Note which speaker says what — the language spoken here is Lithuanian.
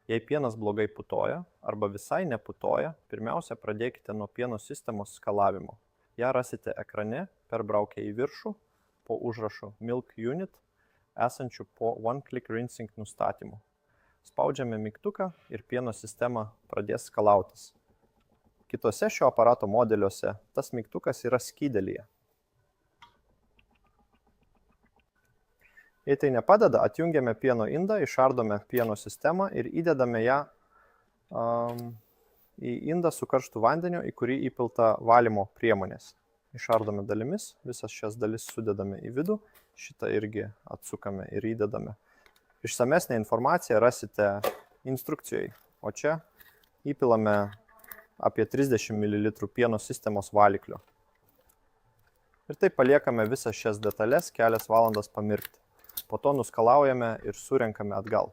Speaker 1: Jei pienas blogai putoja arba visai neputoja, pirmiausia pradėkite nuo pieno sistemos skalavimo. Ja rasite ekrane perbraukę į viršų po užrašu Milk Unit esančių po One Click Rinsing nustatymu. Spaudžiame mygtuką ir pieno sistema pradės skalautis. Kitose šio aparato modeliuose tas mygtukas yra skydelyje. Jei tai nepadeda, atjungiame pieno indą, išardome pieno sistemą ir įdedame ją į indą su karštu vandeniu, į kurį įpilta valymo priemonės. Išardome dalimis, visas šias dalis sudedame į vidų, šitą irgi atsukame ir įdedame. Išsamesnę informaciją rasite instrukcijoje, o čia įpilame apie 30 ml pieno sistemos valiklio. Ir taip paliekame visas šias detalės kelias valandas pamirkti. Po to nuskalaujame ir surenkame atgal.